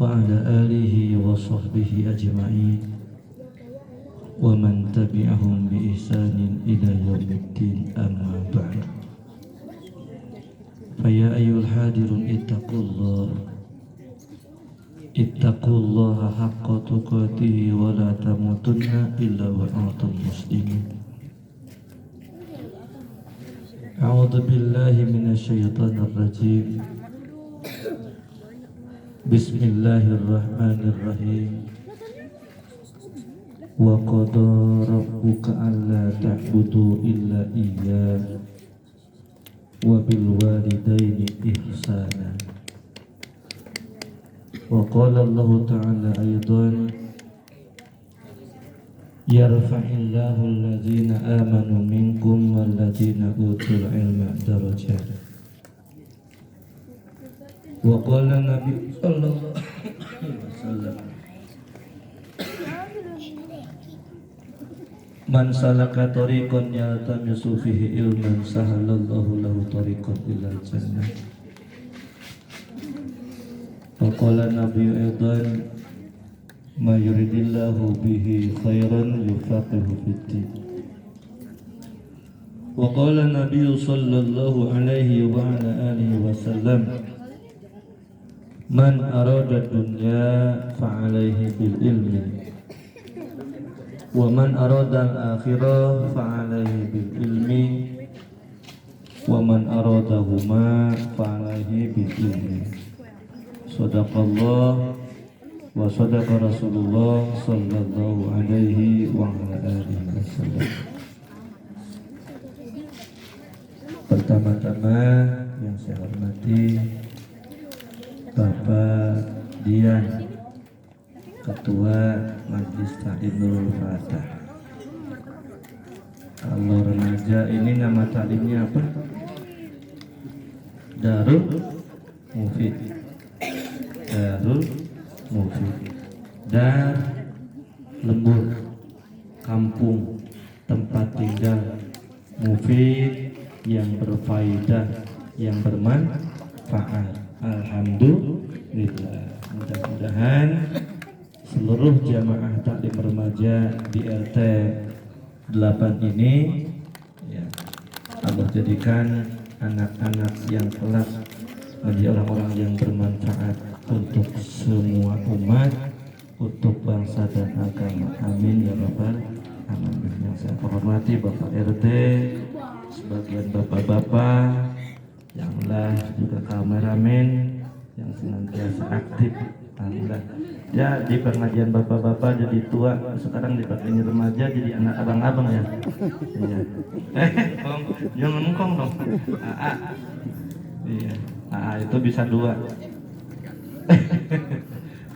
وعلى آله وصحبه أجمعين ومن تبعهم بإحسان إلى يوم الدين أما بعد فيا أيها الحاضرون اتقوا الله حق تقاته ولا تموتن إلا وأنتم مسلمون أعوذ بالله من الشيطان الرجيم بسم الله الرحمن الرحيم وقضى ربك ألا تعبدوا إلا إياه وبالوالدين إحسانا وقال الله تعالى أيضا يرفع الله الذين آمنوا منكم والذين أوتوا العلم درجات وقال النبي صلى الله عليه وسلم Man salaka tariqan yaltamisu fihi ilman sahalallahu lahu tariqan ilal jannah. Wa qala Nabi aidan ma yuridillahu bihi khairan yufaqihu fid-din. Wa qala Nabi sallallahu alaihi wa ala alihi wasallam man arada dunya fa alaihi bil ilmi wa man arada al-akhirah fa alaihi bil ilmi wa man aradahuma fa alaihi bil ilmi. Sadaqallah wa sadaqa Rasulullah sallallahu alaihi wa ala alihi wasallam. Pertama-tama yang saya hormati Bapak Dian, Ketua Majelis Taklim Nurul Fatah. Kalau remaja ini nama taklimnya apa? Darul Mufid. Darul Mufid. Dar lembur, kampung, tempat tinggal. Mufid yang berfaedah, yang bermanfaat. Alhamdulillah. Mudah-mudahan seluruh jamaah taklim remaja di LT 8 ini ya, Allah jadikan anak-anak yang kelak menjadi orang-orang yang bermanfaat untuk semua umat, untuk bangsa dan agama. Amin ya rabbal alamin. Yang saya hormati Bapak RT, sebagian bapak-bapak, yang live juga kameramen yang senantiasa aktif. Alhamdulillah. Ya, di pengajian bapak-bapak jadi tua, sekarang di pengajian remaja jadi anak abang-abang ya. Iya. Jangan ngomong dong. AA. Iya. AA itu bisa dua.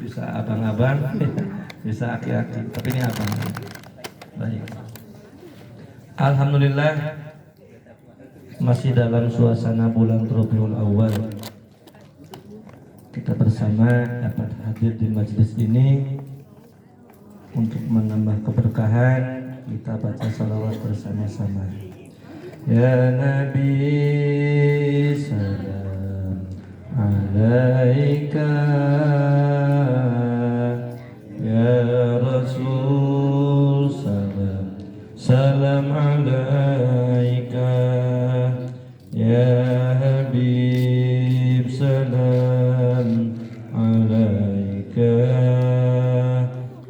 Bisa abang-abang, bisa aki-aki. Tapi ini abang. Baik. Alhamdulillah, masih dalam suasana bulan Rabiul Awal. Kita bersama dapat hadir di majelis ini untuk menambah keberkahan. Kita baca salawat bersama-sama. Ya Nabi salam alaika, ya Rasul salam salam alaika, ya Habib salam alaika,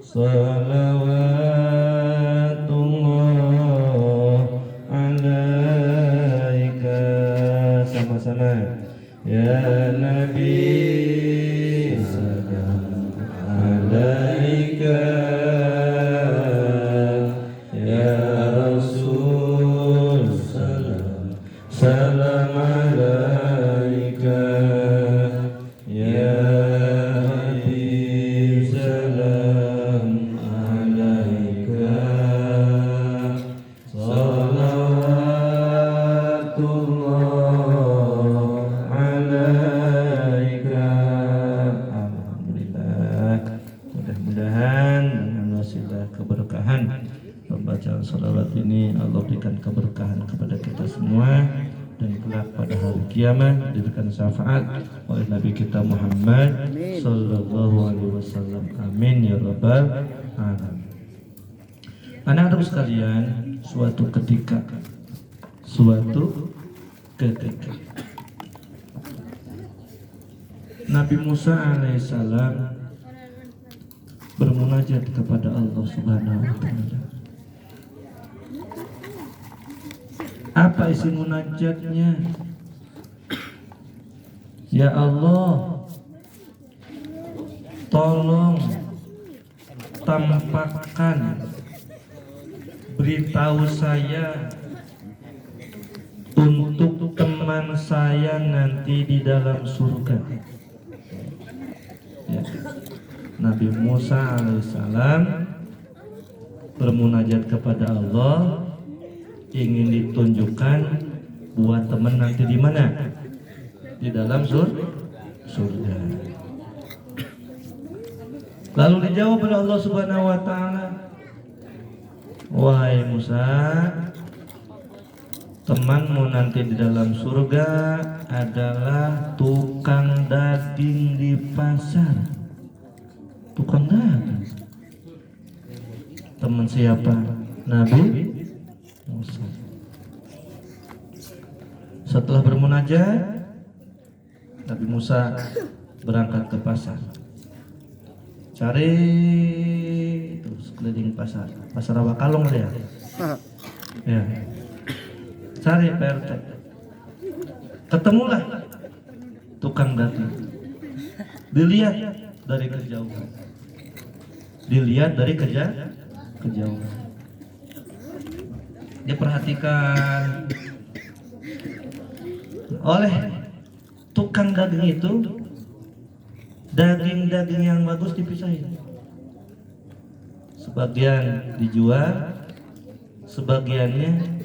salawatullah alaika. Sama-sama. Ya Nabi salam alaika, ya Rasul salam salam alaika, ya Habib salam alaika, salawatullah alaika. Alhamdulillah. Mudah-mudahan dengan wasilah keberkahan pembacaan salawat ini Allah berikan keberkahan kepada kita semua, dan kelak pada hari kiamat diberikan syafaat oleh Nabi kita Muhammad sallallahu alaihi wasallam. Amin ya rabbal alamin. Anak-anak sekalian, suatu ketika Nabi Musa alaihissalam bermunajat kepada Allah Subhanahu wa taala. Apa isi munajatnya? Ya Allah, tolong tampakkan, beritahu saya untuk teman saya nanti di dalam surga. Ya. Nabi Musa alaihissalam bermunajat kepada Allah, ingin ditunjukkan buat teman nanti di mana? Di dalam surga. Lalu dijawab oleh Allah Subhanahu wa taala, wahai Musa, temanmu nanti di dalam surga adalah tukang daging di pasar. Tukang daging. Teman siapa? Nabi Musa. Setelah bermunajat, Nabi Musa berangkat ke pasar. Cari terus keliling pasar Rawakalong dia. Ya. Cari PRT. Ketemulah tukang daging. Dilihat dari kejauhan. Kejauhan. Dia perhatikan oleh tukang daging itu, daging-daging yang bagus dipisahin. Sebagian dijual, sebagiannya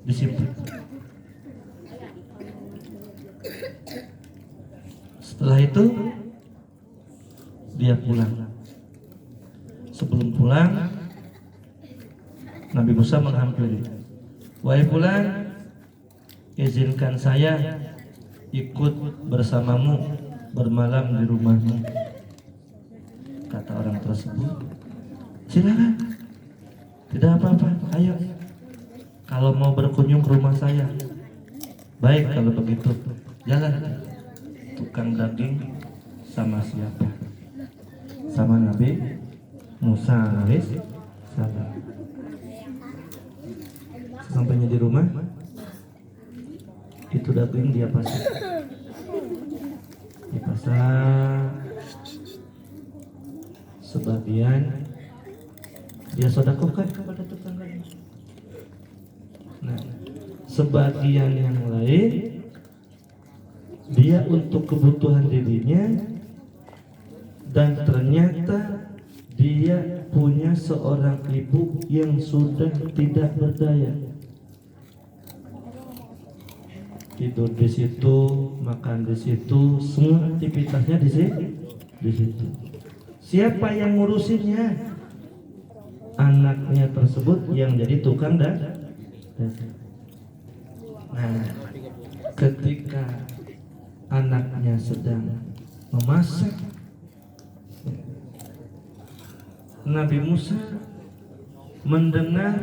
disimpan. Setelah itu dia pulang. Sebelum pulang, Nabi Musa menghampiri. Wahai fulan, izinkan saya ikut bersamamu bermalam di rumahmu. Kata orang tersebut, silakan, tidak apa-apa, ayo. Kalau mau berkunjung ke rumah saya, baik kalau begitu, jalan. Tukang daging sama siapa? Sama Nabi Musa alaihissalam. Sampainya di rumah, itu daging dia pasang. Dipasang, sebagian dia sedekahkan kepada tetangganya. Nah, sebagian yang lain dia untuk kebutuhan dirinya, dan ternyata dia punya seorang ibu yang sudah tidak berdaya. Tidur di situ, makan di situ, semua aktivitasnya di situ. Siapa yang ngurusinnya? Anaknya tersebut yang jadi tukang daging. Nah, ketika anaknya sedang memasak, Nabi Musa mendengar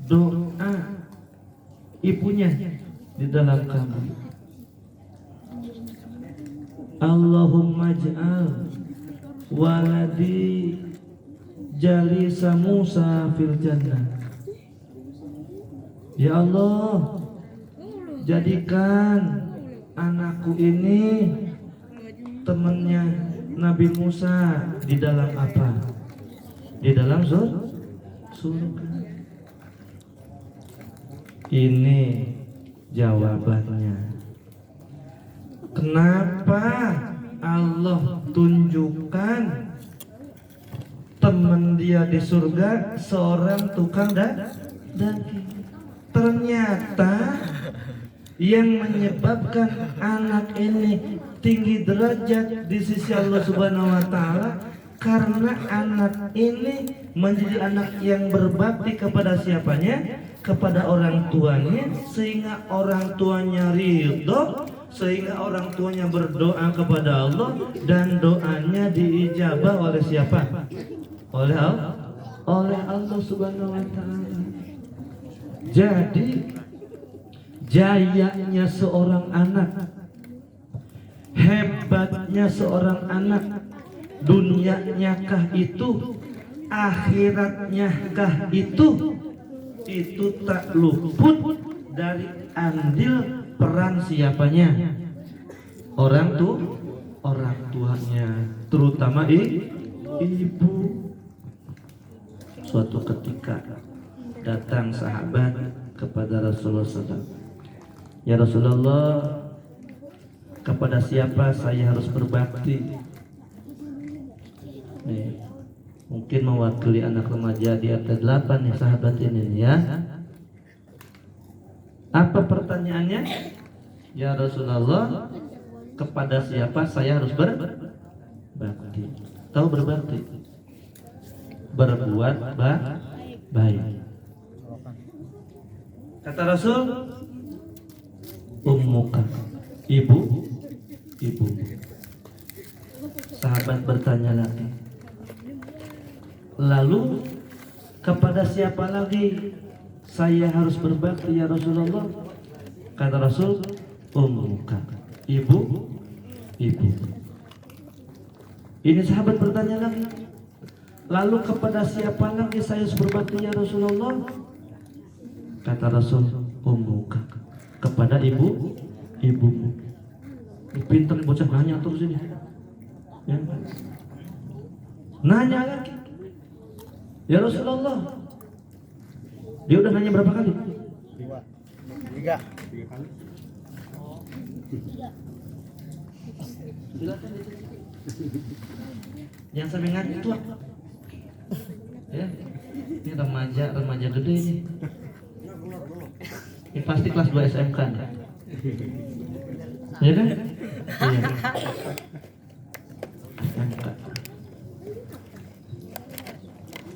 doa ibunya di dalam kamar. Allahumma ja'al waladi jalisa Musa fil jannah. Ya Allah, jadikan anakku ini temannya Nabi Musa di dalam apa? Di dalam surga. Ini jawabannya. Kenapa Allah tunjukkan teman dia di surga seorang tukang daging? Ternyata yang menyebabkan anak ini tinggi derajat di sisi Allah Subhanahu wa taala karena anak ini menjadi anak yang berbakti kepada siapanya? kepada orang tuanya sehingga orang tuanya ridho, sehingga orang tuanya berdoa kepada Allah dan doanya diijabah oleh siapa? Oleh Allah, oleh Allah Subhanahu wa taala. Jadi jayanya seorang anak, hebatnya seorang anak, dunianya kah itu, akhiratnya kah itu tak luput dari andil peran siapanya? Orang tuanya, terutama ibu. Suatu ketika datang sahabat kepada Rasulullah SAW. Ya Rasulullah, kepada siapa saya harus berbakti? Nih, mungkin mewakili anak remaja di atas 8 nih sahabat ini ya. Apa pertanyaannya? Ya Rasulullah, kepada siapa saya harus berbakti? Tahu berbakti? Berbuat baik. Kata Rasul, ummuka, ibu. Sahabat bertanya lagi, lalu kepada siapa lagi saya harus berbakti ya Rasulullah? Kata Rasul, ummuka, ibu. Ini sahabat bertanya lagi, lalu kepada siapa lagi saya harus berbakti ya Rasulullah? Kata Rasul, ummuka, kepada ibumu. Pintar bocah nanya terus ini ya. Nanya lagi, ya Rasulullah. Dia udah nanya berapa kali? Tiga kali. Silakan. Yang sampai ngaji tua. Ya. Ini remaja gede ini. Ini pasti kelas 2 SMK. Ya kan? Iya. SMK.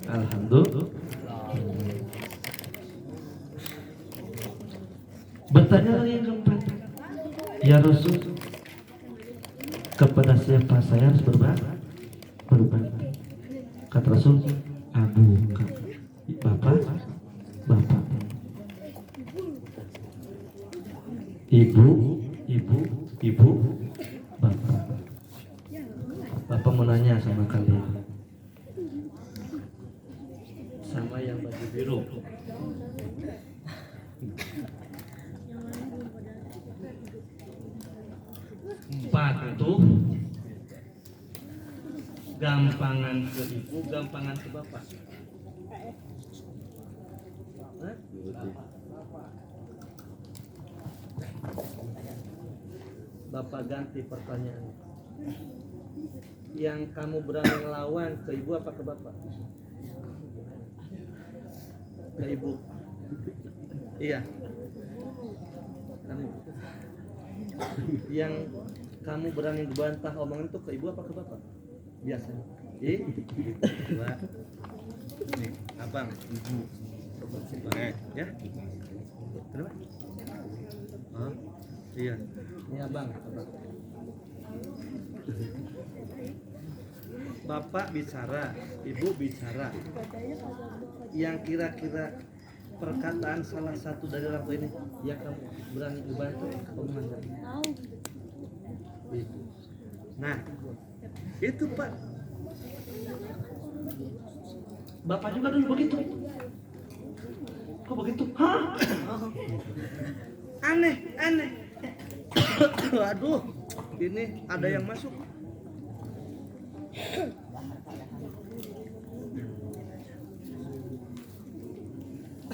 Alhamdulillah. Bertanya lagi yang keempat, ya Rasul, kepada siapa saya harus berbakti? Kata Rasul, abuka, bapak, ibu, bapak. Bapak mau nanya sama kalian, sama yang baju biru. Patuh, gampangan ke ibu, gampangan ke bapak. Bapak ganti pertanyaan. Yang kamu berani ngelawan ke ibu apa ke bapak? Ke ibu. Iya. Kamu. Yang kamu berani bantah omongan itu ke ibu apa ke bapak? Biasanya. Dua. Nih, abang, ibu. Ya. Kenapa? Oh, iya. Ini abang. Bapak bicara, ibu bicara. Yang kira-kira perkataan salah satu dari orang tua ini yang kamu berani dibantu omongan tadi. Nah, itu Pak. Bapak juga dulu begitu. Kok begitu? Hah? Aneh. Aduh, ini ada yang masuk.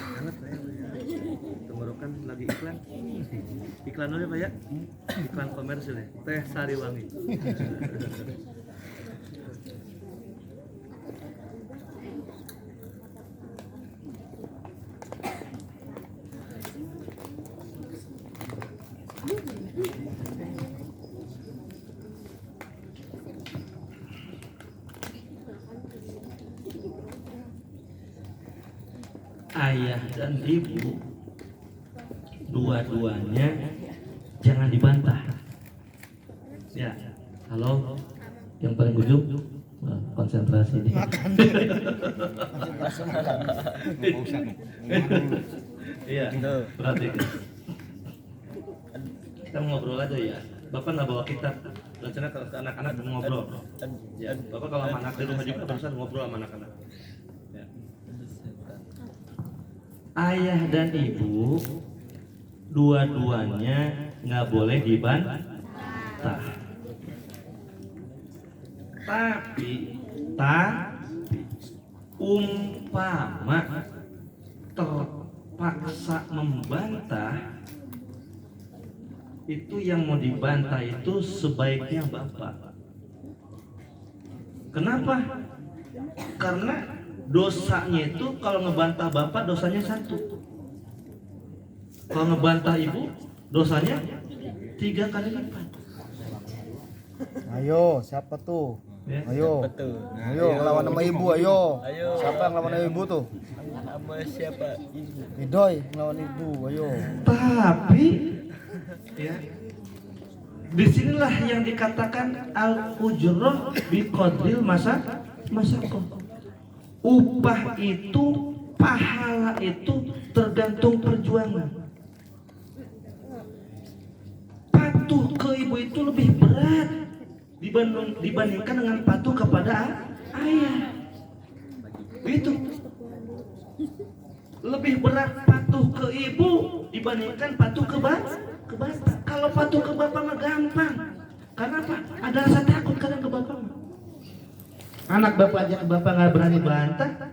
Hangat Pak ya. Tenggorokan lagi iklan. Iklan dulu ya Pak ya. Iklan komersil ya. Teh Sariwangi. ayah dan ibu dua-duanya jangan dibantah. Ya, halo, yang paling ujung konsentrasi nih. Iya, berarti kita ngobrol aja ya. Bapak nggak bawa kitab, rencana ke anak-anak mau ngobrol. Ya, Bapak kalau sama anak di rumah juga barusan ngobrol sama anak-anak. Ya. Ayah dan ibu dua-duanya nggak boleh dibantah. Tapi umpama terpaksa membantah, itu yang mau dibantah itu sebaiknya bapak. Kenapa? Karena dosanya itu kalau ngebantah bapak dosanya 1. Kalau ngebantah ibu dosanya 3 kali lipat. Ayo, siapa tuh? Ya. Ayo, ayo ngelawan sama ibu, ayo. Siapa yang ngelawan sama ibu tuh? Nama siapa? Idoy ngelawan ibu, ayo. Tapi ya, disinilah yang dikatakan al-ujroh biqadril masakoh. Upah itu, pahala itu tergantung perjuangan. Patuh ke ibu itu lebih berat dibandingkan dengan patuh kepada ayah. Itu lebih berat patuh ke ibu dibandingkan patuh ke bapak. Kalau patuh ke bapak mah gampang. Karena apa? Ada rasa takut kadang ke bapak. Anak bapak aja ke bapak nggak berani bantah.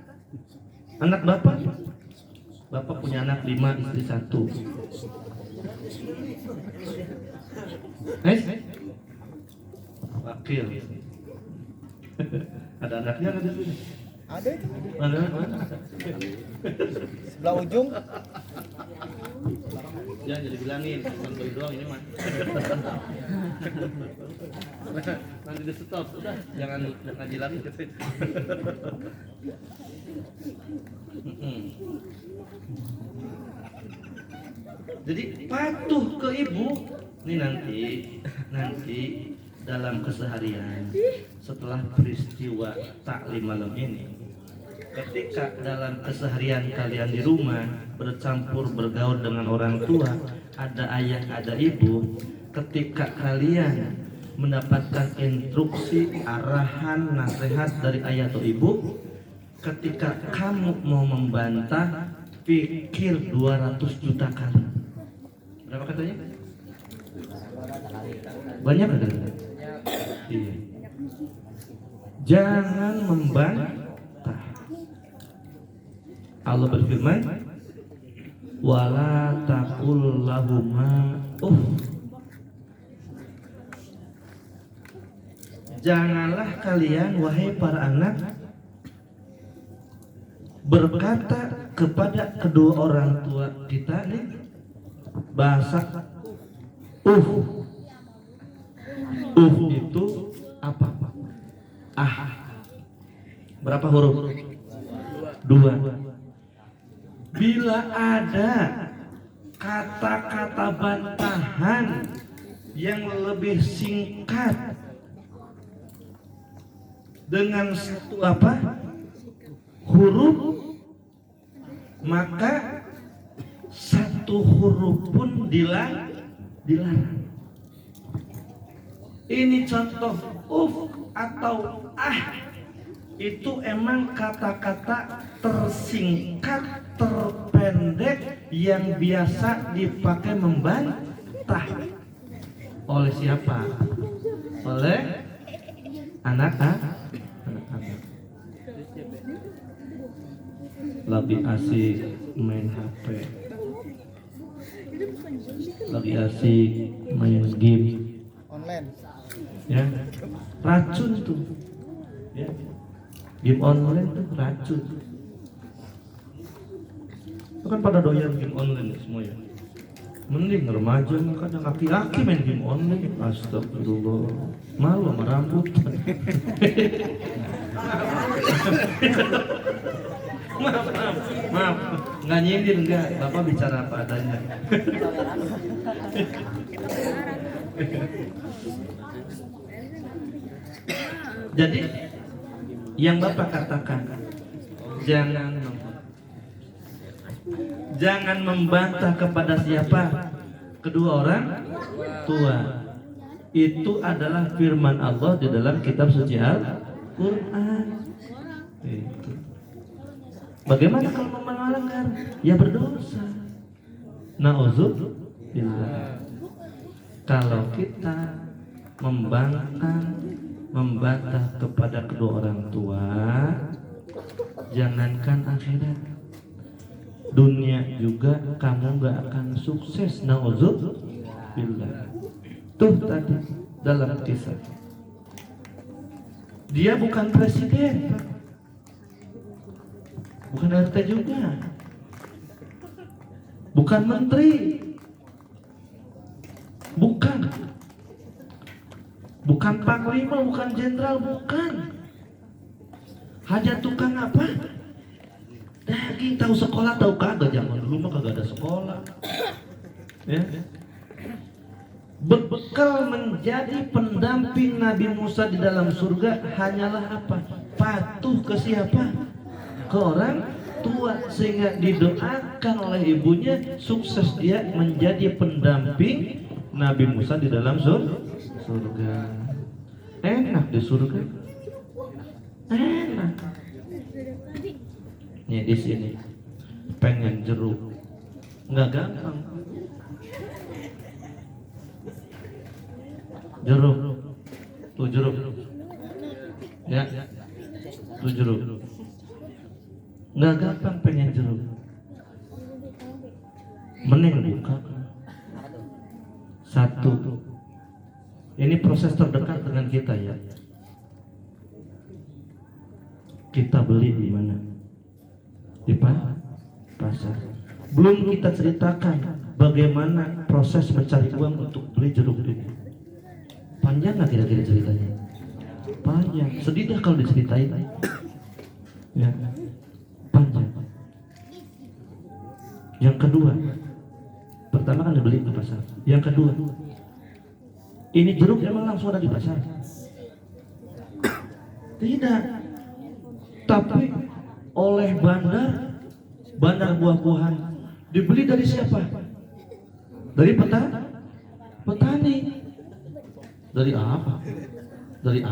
Anak bapak punya anak 5, istri 1. Wakil. Ada anaknya nggak di sini? Ada itu. Mana? Sebelah ujung. Jangan jadi bilangin, bukan beli doang ini mah. Nanti di stop, udah jangan ngaji lagi gitu. Jadi patuh ke ibu, ini nanti dalam keseharian setelah peristiwa taklim malam ini, ketika dalam keseharian kalian di rumah bercampur bergaul dengan orang tua, ada ayah ada ibu, ketika kalian mendapatkan instruksi, arahan, nasihat dari ayah atau ibu, ketika kamu mau membantah, pikir 200 juta kali. Berapa katanya? Banyak katanya? Iya. Jangan membantah. Allah berfirman, wala taqul lahuma janganlah kalian wahai para anak berkata kepada kedua orang tua kita nih bahasa itu apa? Berapa huruf? 2. Bila ada kata-kata bantahan yang lebih singkat dengan satu huruf, maka satu huruf pun dilarang. Ini contoh atau itu emang kata-kata tersingkat, terpendek yang biasa dipakai membantah. Oleh siapa? Oleh anak-anak. Lebih asik main HP, lagi asik main game Online. ya, racun tuh ya. Game online tuh racun. Itu kan pada doyan game online semua ya. Mending remaja kadang aki-aki main game online. Astagfirullah, malu sama rambut. Maaf, nggak nyindir enggak, Bapak bicara apa adanya. Jadi yang Bapak katakan, jangan membantah kepada siapa? Kedua orang tua. Itu adalah firman Allah di dalam kitab suci Al-Quran. Itu. Bagaimana kalau melanggar? Ya berdosa. Nauzubillah. Kalau kita membantah kepada kedua orang tua, jangankan akhirat, dunia juga kamu gak akan sukses. Nauzubillah. Tuh tadi dalam kisah, dia bukan presiden, bukan RT juga, bukan menteri, bukan panglima, bukan jenderal, bukan. Hanya tukang apa? Daging. Tahu sekolah tahu kagak? Zaman dulu mah kagak ada sekolah. Ya. Bekal menjadi pendamping Nabi Musa di dalam surga hanyalah apa? Patuh ke siapa? Ke orang tua, sehingga didoakan oleh ibunya sukses dia menjadi pendamping Nabi Musa di dalam surga. Enak di surga. Enak. Nih di sini pengen jeruk, nggak gampang. Jeruk, tuh jeruk, ya, tuh jeruk. Nggak gampang pengen jeruk. Mending buka. Satu. Ini proses terdekat dengan kita ya. Kita beli di mana? Di pasar. Belum kita ceritakan bagaimana proses mencari uang untuk beli jeruk ini. Panjang nggak kira-kira ceritanya? Panjang. Sedih dah kalau diceritain. Ya, panjang. Yang kedua, pertama kan dibeli di pasar. Yang kedua, ini jeruk emang langsung ada di pasar? Tidak. Tapi oleh bandar buah-buahan dibeli dari siapa? Dari petani. Dari apa? Dari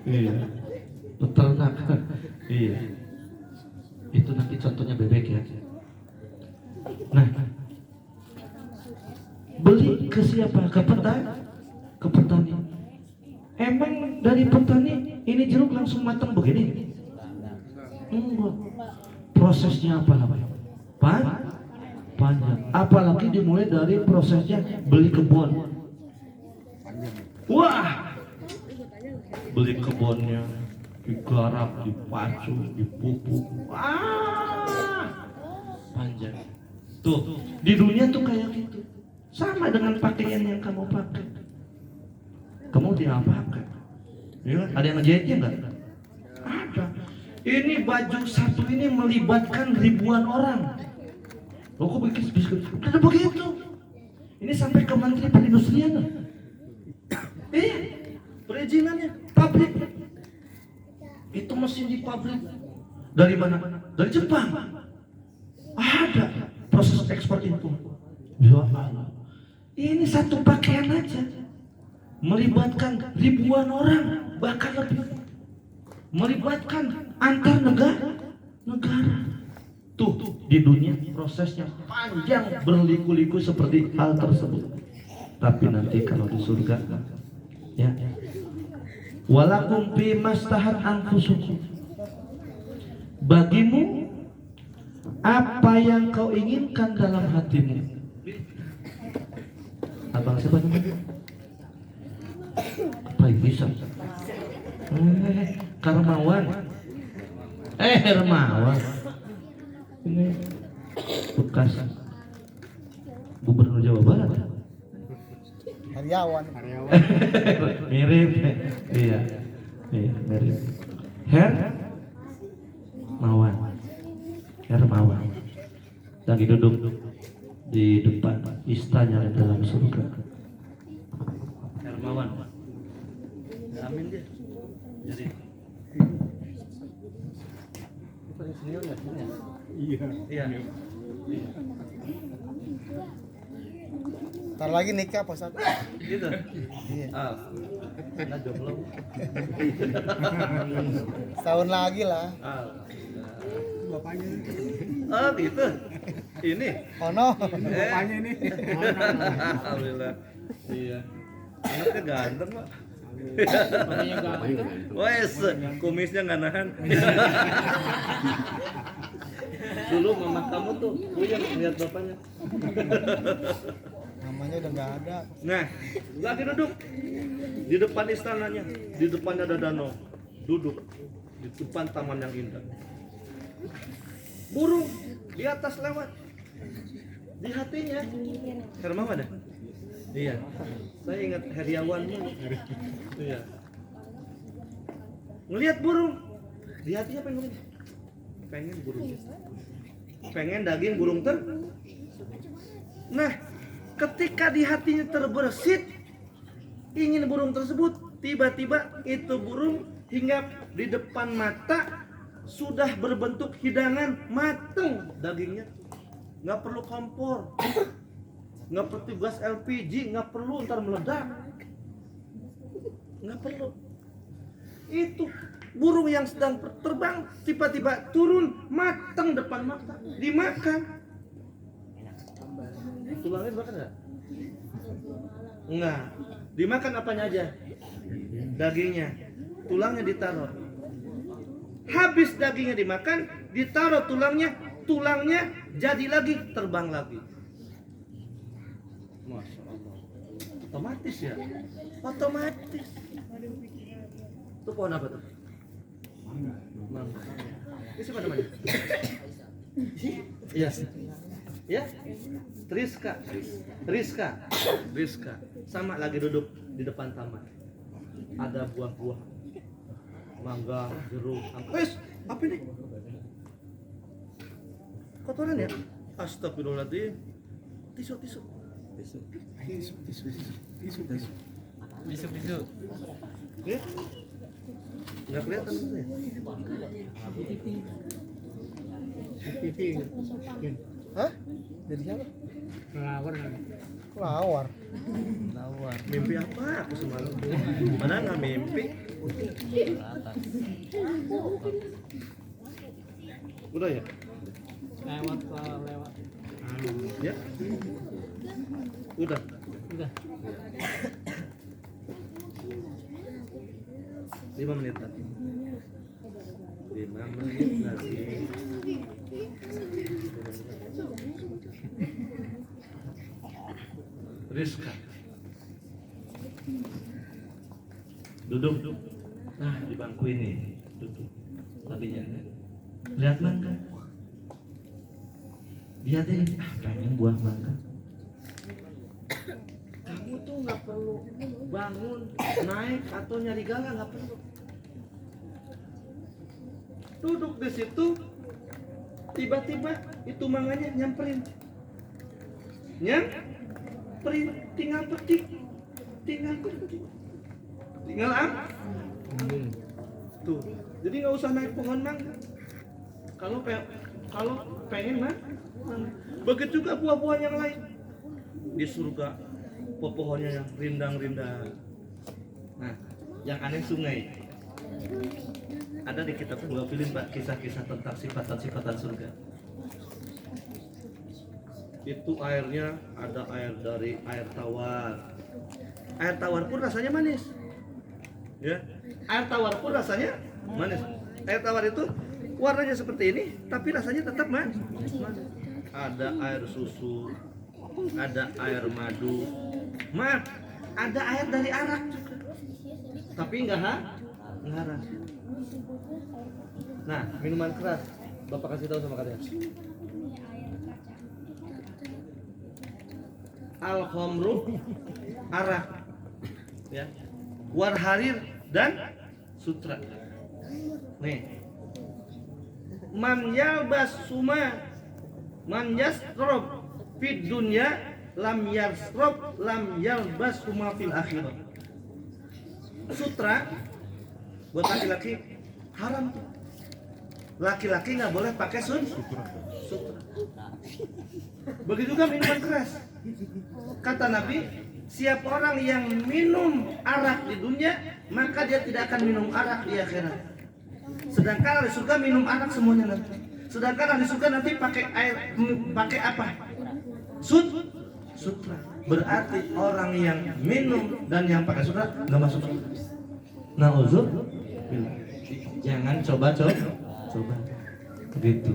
iya, peternak. Iya, itu nanti contohnya bebek ya. Nah, beli ke siapa? Ke petani. Emang dari petani ini jeruk langsung matang begini? Enggak. Prosesnya apa namanya? Panjang. Apalagi dimulai dari prosesnya beli kebun. Wah, beli kebunnya, digarap, dipacu, dipupuk. Panjang. Tuh, di dunia tuh kayak gitu. Sama dengan pakaian yang kamu pakai. Kamu tidak pakai. Ya, ada yang ngejahitnya enggak? Ada. Ini baju satu ini melibatkan ribuan orang. Loh, kok begitu? Ada begitu. Ini sampai ke Menteri Perindustrian. Perizinannya pabrik. Itu mesin di pabrik. Dari mana? Dari Jepang. Ada proses ekspor impor. Ya Allah. Ini satu pakaian aja melibatkan ribuan orang, bahkan lebih. Melibatkan antar negara. Tuh, di dunia prosesnya panjang berliku-liku seperti hal tersebut. Tapi nanti kalau di surga, ya, walakum fi mastahat anfusukum, bagimu apa yang kau inginkan dalam hatimu. Abang siapa namanya? Pak bisa. Karmawan. Hermawan. Ini bekas gubernur Jawa Barat. Hariawan. Mirip. Iya, mirip. Hermawan. lagi duduk di depan istana dalam surga. Hermawan. Amin dia. Jadi paling senior nggak sih? Iya. Iya. Ntar lagi nikah Pak Ustadz. Gitu. Iya. Nah jomblo. Setahun lagi lah. Bapaknya. Oh gitu. Ini. Oh no. Bapaknya ini. Alhamdulillah. Iya. Anaknya ganteng Pak. Bapaknya ganteng. Wes, kumisnya nggak nahan. Dulu mama kamu tuh yang lihat bapaknya. Namanya udah nggak ada. Nah, lagi duduk di depan istananya, di depannya ada danau, duduk di depan taman yang indah. Burung di atas lewat, di hatinya Hermawan ada? Iya, saya ingat Heriawan. Iya, ngelihat burung, di hatinya pengen burung, pengen daging burung Nah, ketika di hatinya terbersit ingin burung tersebut, tiba-tiba itu burung hinggap di depan mata, sudah berbentuk hidangan mateng dagingnya, nggak perlu kompor, nggak perlu gas LPG, nggak perlu ntar meledak, nggak perlu. Itu burung yang sedang terbang tiba-tiba turun mateng depan mata, dimakan. Tulangnya dimakan nggak? Enggak. Dimakan apanya aja? Dagingnya. Tulangnya ditaruh. Habis dagingnya dimakan, ditaruh tulangnya jadi lagi, terbang lagi. Masya Allah. Otomatis ya? Otomatis. Itu pohon apa tuh? Mangga. Ini siapa namanya? Iya. Ya? Rizka. Sama lagi duduk di depan taman. Ada buah-buah. Mangga, jeruk, angka. Apa ini? Kotoran ya? Astagfirullahaladzim. Tisu. Ya? Nggak kelihatan ya? Hah? Dari siapa? Lawar. Mimpi apa aku semalam? Mana nggak mimpi? Udah ya? Lewat. Ya? Udah. 5 menit lagi. 5 menit lagi. Rizka duduk nah di bangku ini duduk tadinya lihat mangga dia deh pengen buah mangga. Kamu tuh nggak perlu bangun naik atau nyari gala, nggak perlu, duduk di situ tiba-tiba itu mangganya nyamperin, tinggal petik, tinggal apa? Tuh, jadi nggak usah naik pohon mangga. Kalau pengen mah, begitu juga buah-buah yang lain di surga, pohonnya yang rindang-rindang. Nah, yang aneh sungai. Ada di kitab dua film Pak, kisah-kisah tentang sifatan-sifatan surga. Itu airnya ada air dari air tawar. Air tawar pun rasanya manis. Ya. Air tawar pun rasanya manis. Air tawar itu warnanya seperti ini, tapi rasanya tetap manis. Ada air susu, ada air madu. Maaf, ada air dari arak juga. Tapi enggak haram. Nah, minuman keras Bapak kasih tahu sama kalian. Al-khamru, arak, ya, warharir dan sutra. Nih, man yalbas suma Man yasrob fid dunya lam yasrob lam yalbas huma fil akhirah. Sutra buat laki-laki haram tuh. Laki-laki nggak boleh pakai sutra. Begitu juga minuman keras. Kata Nabi, siapa orang yang minum arak di dunia, maka dia tidak akan minum arak di akhirat. Sedangkan ahli surga minum arak semuanya nanti. Sedangkan ahli surga nanti pakai air, pakai apa? Sutra. Berarti orang yang minum dan yang pakai sutra nggak masuk surga. Nauzubillah. Jangan coba. Begitu.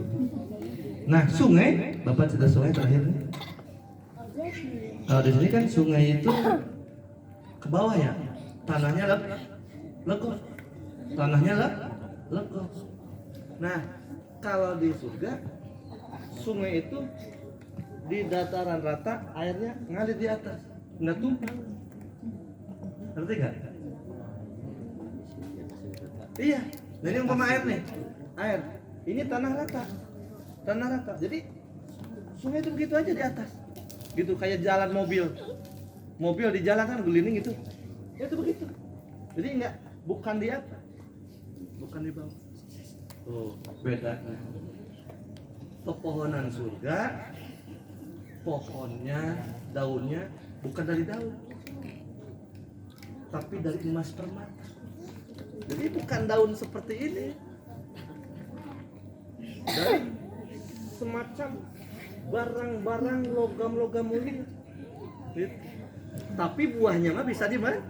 Nah, sungai, Bapak cerita sungai terakhir nih. Kalau di sini kan sungai itu ke bawah ya, tanahnya lekuk. Nah, kalau di surga, sungai itu di dataran rata, airnya ngalir di atas, nggak tumpah. Ngerti nggak? Iya. Jadi umpama air nih, air. Ini tanah rata. Jadi sungai itu begitu aja di atas. Gitu kayak jalan mobil di jalan kan gelining gitu ya, itu begitu. Jadi bukan di atas, bukan di bawah. Tuh bedanya. Pepohonan surga, pohonnya, daunnya bukan dari daun, tapi dari emas permata. Jadi bukan daun seperti ini, dari semacam barang-barang logam mulia. Tapi buahnya mah bisa dimakan.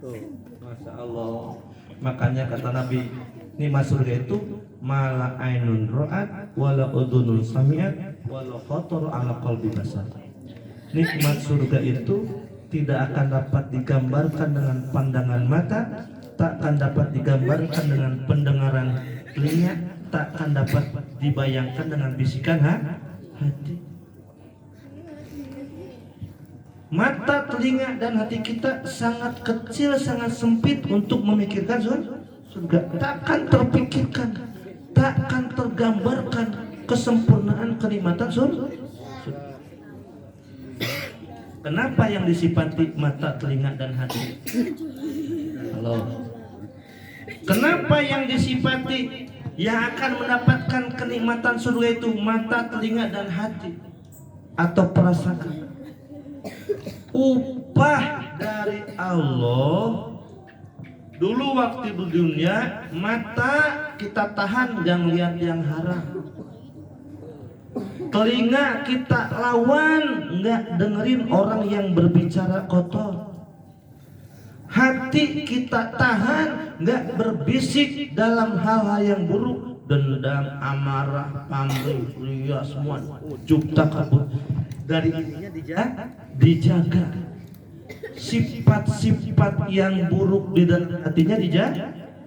Tuh, Masya Allah. Makanya kata Nabi, nikmat surga itu mala ainun ra'at wala udhunun sami'at wala khatar ala qalbi basar. Nikmat surga itu tidak akan dapat digambarkan dengan pandangan mata, tak akan dapat digambarkan dengan pendengaran telinga, tak akan dapat dibayangkan dengan bisikan hati. Mata, telinga, dan hati kita sangat kecil, sangat sempit untuk memikirkan surga. Takkan terpikirkan, takkan tergambarkan kesempurnaan kenikmatan surga. Kenapa yang disifati mata, telinga, dan hati? Halo. Kenapa yang disifati yang akan mendapatkan kenikmatan surga itu mata, telinga, dan hati atau perasaan? Upah dari Allah. Dulu waktu di dunia, mata kita tahan jangan lihat yang haram, telinga kita lawan nggak dengerin orang yang berbicara kotor, hati kita tahan nggak berbisik dalam hal-hal yang buruk, dendam, amarah, pamrih, ria, semua ujub takabur. Dari ininya dijaga. Sifat-sifat yang buruk di dalam hatinya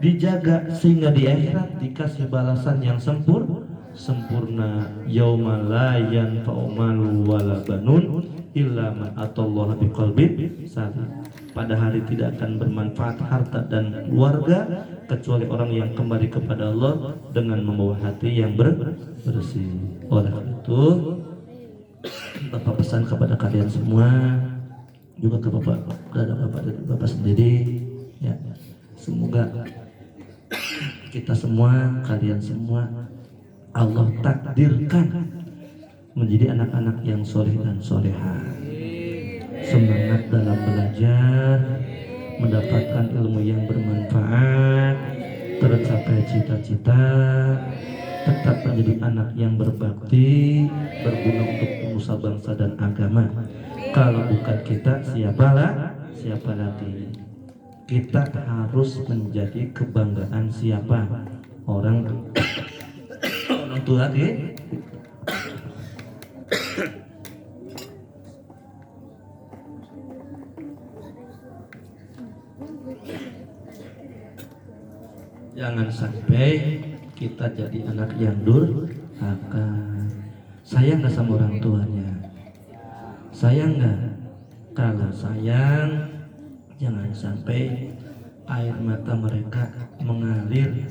dijaga sehingga di akhirat dikasih balasan yang sempurna. Yauma la yanfa'u malun wala banun illa man atallaha biqalbin salim. Pada hari tidak akan bermanfaat harta dan keluarga kecuali orang yang kembali kepada Allah dengan membawa hati yang bersih. Oleh itu Bapak pesan kepada kalian semua, juga ke Bapak sendiri, ya. Semoga kita semua, kalian semua, Allah takdirkan menjadi anak-anak yang soleh dan solehah. Semangat dalam belajar, mendapatkan ilmu yang bermanfaat, tercapai cita-cita, tetap menjadi anak yang berbakti, berguna untuk nusa bangsa dan agama. Kalau bukan kita, siapa lagi? Kita harus menjadi kebanggaan siapa? Orang tua lagi. Jangan sampai kita jadi anak yang durhaka. Sayang gak sama orang tuanya? Sayang gak? Kalau sayang, jangan sampai air mata mereka mengalir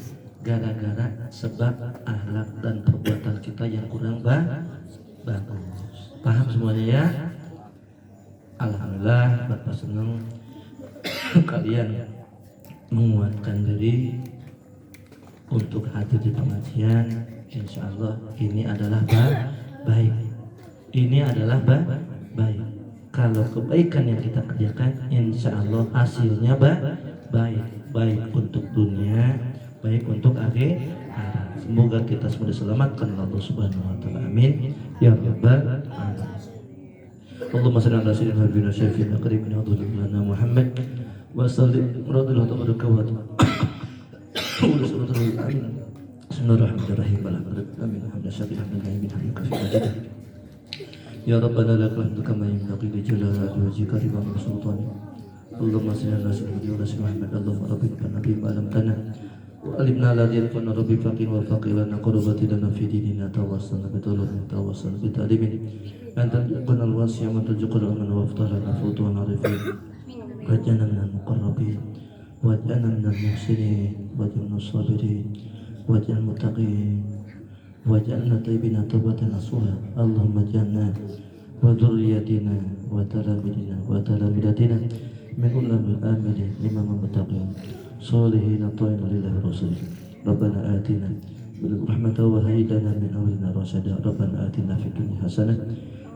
gara-gara sebab akhlak dan perbuatan kita yang kurang bagus. Paham semuanya ya? Alhamdulillah, Bapak senang kalian menguatkan diri untuk hadir di pengajian. Insya Allah ini adalah baik. Ini adalah baik. Kalau kebaikan yang kita kerjakan, insya Allah hasilnya baik untuk dunia, baik untuk akhirat. Semoga kita semua diselamatkan oleh Allah Subhanahu wa taala. Amin ya rabbal alamin. Allahumma shalli ala sayyidina Habibina Syafi'ina Qaribina Abdullah Muhammad wa sallim radhiyallahu ta'ala Bismillahirrahmanirrahim. Amin. Alhamdulillah. Ya Rabbana lakal hamdu kama yanbaghi li jalali wajhika wa sultani. Allahumma salli ala sayyidina Muhammad Allahumma rabbina nabi ma'lam tanah wa alimna ladhi yakuna rabbi faqin wa faqilana qurubati lana fi dinina tawassalna bi tawassalna tawassalna bi ta'limin anta tuqul wasi'a wa tujqul aman wa aftalana futuhan arifin waj'alna minal muqarrabin waj'alna minal muhsinin waj'alna sabirin waj'al muttaqin waj'alna tayyibina tawbatan nasuha. Allahumma ja'alna wa dhurriyyatina wa talamidina wa talamidatina min ulamil amilin imam muttaqin solihin ta'in lillahi rasulih. Rabbana atina bil rahmati wa hayyi lana min amrina rasyada. Rabbana atina fid dunya hasanah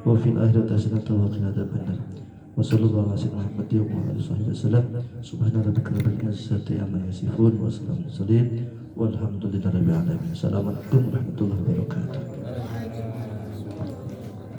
wa fil akhirati hasanah wa qina adzabannar. Wa sallallahu ala sayyidina Muhammad wa ala alihi wasallam. Subhana rabbika rabbil izzati amma yasifun wa salamun alal mursalin walhamdulillahi rabbil alamin. Assalamualaikum warahmatullahi wabarakatuh.